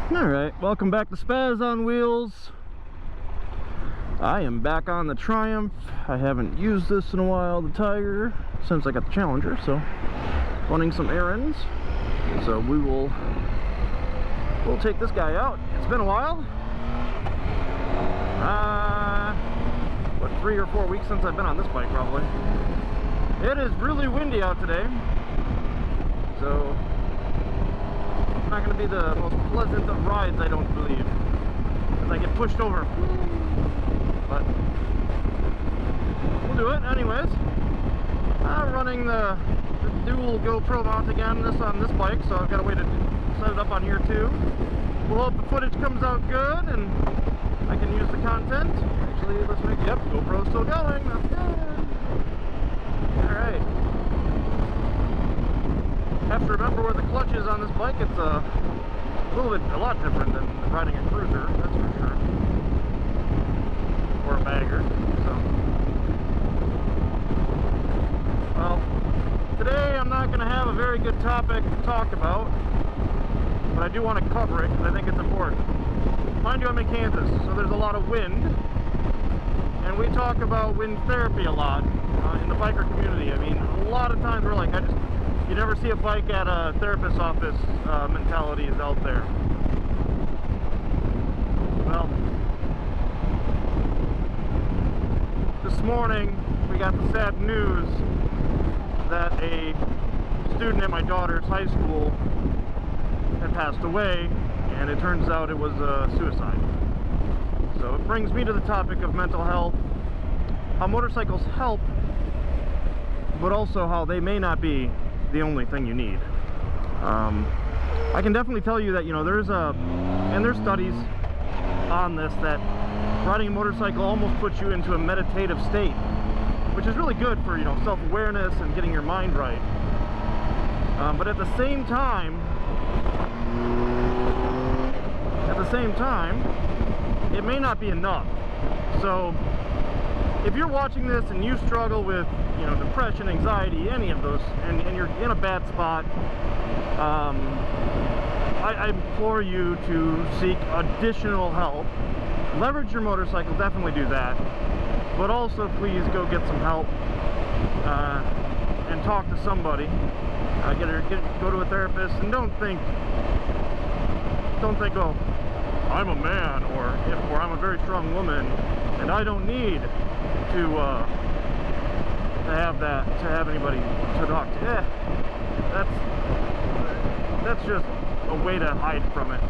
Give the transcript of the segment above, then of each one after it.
Alright, welcome back to Spaz on Wheels. I am back on the Triumph. I haven't used this in a while, the Tiger, since I got the Challenger, so running some errands. So we'll take this guy out. It's been a while. What, 3 or 4 weeks since I've been on this bike, probably. It is really windy out today, so it's not going to be the most pleasant of rides, I don't believe, as I get pushed over. But we'll do it anyways. I'm running the dual GoPro mount again, on this bike, so I've got a way to set it up on here too. We'll hope the footage comes out good and I can use the content. Actually, let's make, yep, GoPro's still going, that's good. Alright. Have to remember where the clutch is on this bike. It's a lot different than riding a cruiser, that's for sure. Or a bagger, so. Well, today I'm not going to have a very good topic to talk about, but I do want to cover it because I think it's important. Mind you, I'm in Kansas, so there's a lot of wind, and we talk about wind therapy a lot in the biker community. I mean, a lot of times we're like, you never see a bike at a therapist's office mentality is out there. Well, this morning we got the sad news that a student at my daughter's high school had passed away, and it turns out it was suicide. So it brings me to the topic of mental health, how motorcycles help, but also how they may not be the only thing you need. I can definitely tell you that, you know, there's studies on this, that riding a motorcycle almost puts you into a meditative state, which is really good for, you know, self-awareness and getting your mind right. But at the same time, it may not be enough. So if you're watching this and you struggle with, you know, depression, anxiety, any of those, and you're in a bad spot, I implore you to seek additional help. Leverage your motorcycle, definitely do that, but also please go get some help and talk to somebody. Go to a therapist, and don't think, oh, I'm a man, or I'm a very strong woman, and I don't need to have anybody to talk to. That's just a way to hide from it.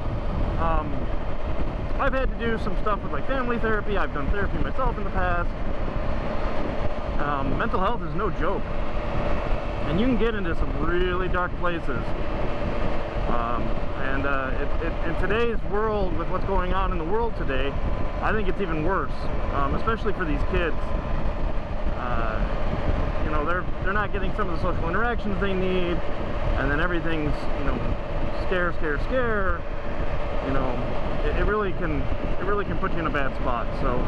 I've had to do some stuff with like family therapy. I've done therapy myself in the past. Mental health is no joke, and you can get into some really dark places. In today's world, with what's going on in the world today, I think it's even worse, especially for these kids. You know, they're not getting some of the social interactions they need, and then everything's, you know, scare. You know, it really can put you in a bad spot. So,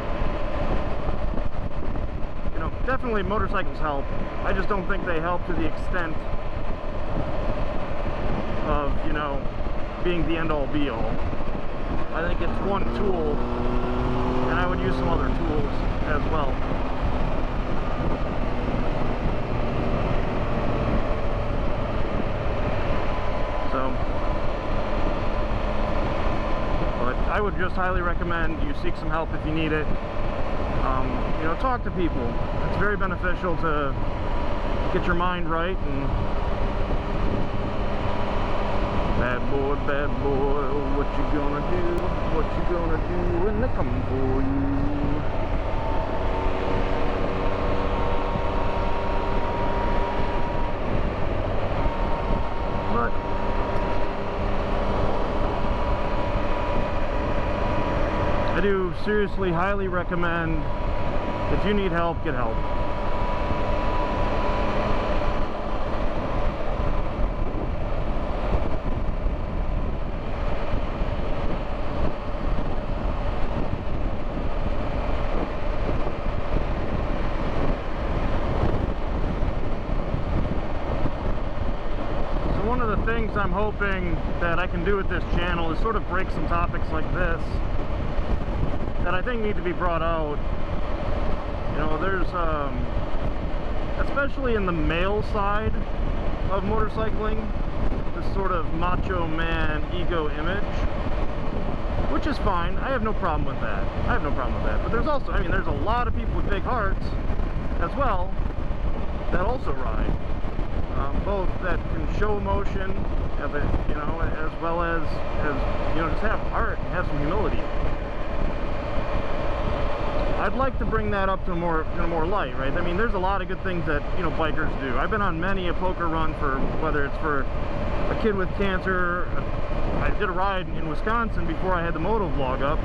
you know, definitely motorcycles help. I just don't think they help to the extent of, you know, being the end-all be-all. I think it's one tool, and I would use some other tools as well. So, but I would just highly recommend you seek some help if you need it. You know, talk to people. It's very beneficial to get your mind right. And bad boy, what you gonna do? What you gonna do when they come for you? But I do seriously highly recommend, if you need help, get help. I'm hoping that I can do with this channel is sort of break some topics like this that I think need to be brought out. You know, there's especially in the male side of motorcycling, this sort of macho man ego image, which is fine. I have no problem with that. I have no problem with that. But there's also, I mean, there's a lot of people with big hearts as well that also ride. Both that can show emotion, you know, as well as you know, just have heart and have some humility. I'd like to bring that up to more light, right? I mean, there's a lot of good things that, you know, bikers do. I've been on many a poker run for, whether it's for a kid with cancer. I did a ride in Wisconsin before I had the moto vlog up,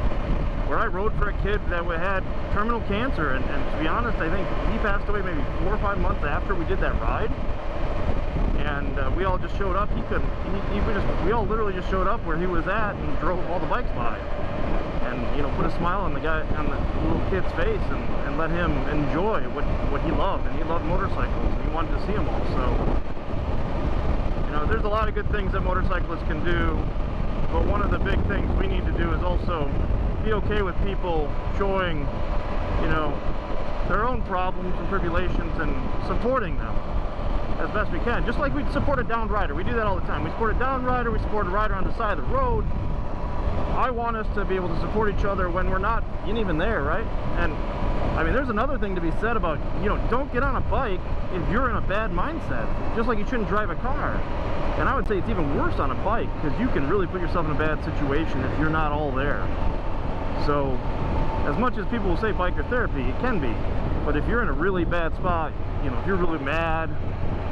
where I rode for a kid that had terminal cancer, and to be honest, I think he passed away maybe 4 or 5 months after we did that ride. And we all just showed up. We all literally just showed up where he was at and drove all the bikes by, and, you know, put a smile on the little kid's face and let him enjoy what he loved. And he loved motorcycles, and he wanted to see them all. So, you know, there's a lot of good things that motorcyclists can do, but one of the big things we need to do is also be okay with people showing, you know, their own problems and tribulations and supporting them as best we can. Just like we support a downed rider. We do that all the time. We support a downed rider, we support a rider on the side of the road. I want us to be able to support each other when we're not even there, right? And I mean, there's another thing to be said about, you know, don't get on a bike if you're in a bad mindset. Just like you shouldn't drive a car. And I would say it's even worse on a bike, because you can really put yourself in a bad situation if you're not all there. So, as much as people will say biker therapy, it can be. But if you're in a really bad spot, you know, if you're really mad,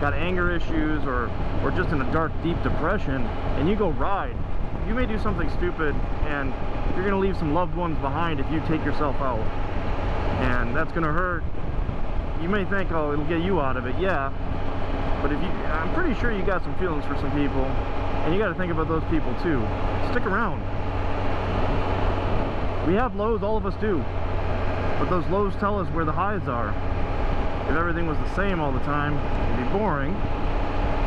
got anger issues, or just in a dark, deep depression, and you go ride, you may do something stupid, and you're going to leave some loved ones behind if you take yourself out. And that's going to hurt. You may think, oh, it'll get you out of it. Yeah. But I'm pretty sure you got some feelings for some people, and you got to think about those people too. Stick around. We have lows, all of us do. But those lows tell us where the highs are. If everything was the same all the time, it'd be boring,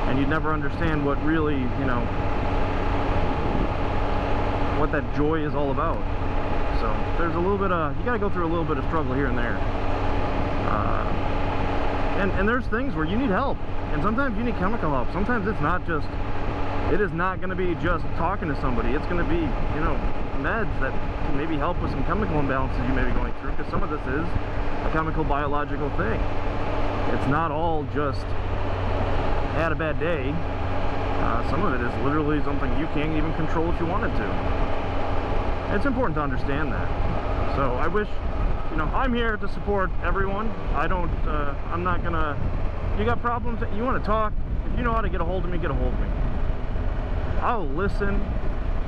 and you'd never understand what really, you know, what that joy is all about. So there's a little bit of, you gotta go through a little bit of struggle here and there. And there's things where you need help, and sometimes you need chemical help. Sometimes it's not just, it is not going to be just talking to somebody. It's going to be, you know, meds that can maybe help with some chemical imbalances you may be going through, because some of this is a chemical biological thing. It's not all just had a bad day. Some of it is literally something you can't even control if you wanted to. It's important to understand that. So I wish, you know, I'm here to support everyone. I'm not gonna, you got problems, you want to talk, if you know how to get a hold of me, get a hold of me. I'll listen,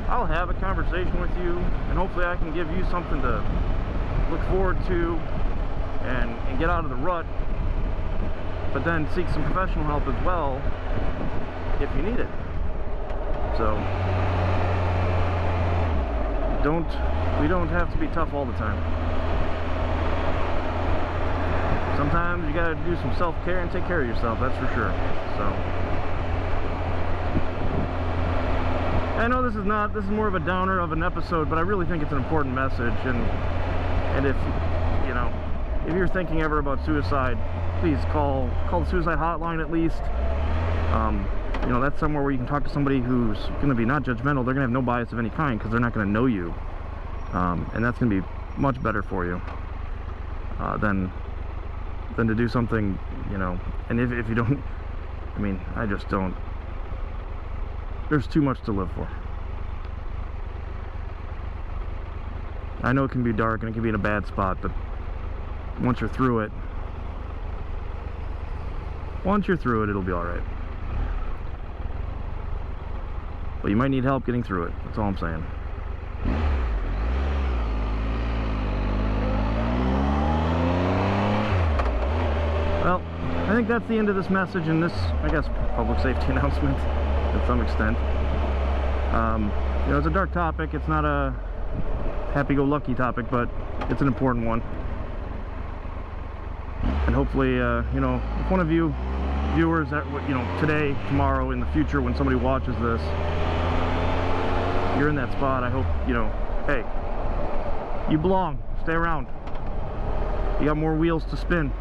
I'll have a conversation with you, and hopefully I can give you something to look forward to and get out of the rut, but then seek some professional help as well if you need it. So we don't have to be tough all the time. Sometimes you gotta do some self-care and take care of yourself, that's for sure. So I know this is more of a downer of an episode, but I really think it's an important message, and if, you know, if you're thinking ever about suicide, please call the suicide hotline at least. You know, that's somewhere where you can talk to somebody who's going to be not judgmental. They're going to have no bias of any kind, because they're not going to know you, and that's going to be much better for you than to do something, you know. And if you don't, I mean, I just don't. There's too much to live for. I know it can be dark and it can be in a bad spot, but once you're through it, it'll be all right. But you might need help getting through it. That's all I'm saying. Well, I think that's the end of this message and this, I guess, public safety announcement to some extent. You know, it's a dark topic. It's not a happy-go-lucky topic, but it's an important one. And hopefully, you know, if one of you viewers that, you know, today, tomorrow, in the future, when somebody watches this, you're in that spot. I hope, you know, hey, you belong. Stay around. You got more wheels to spin.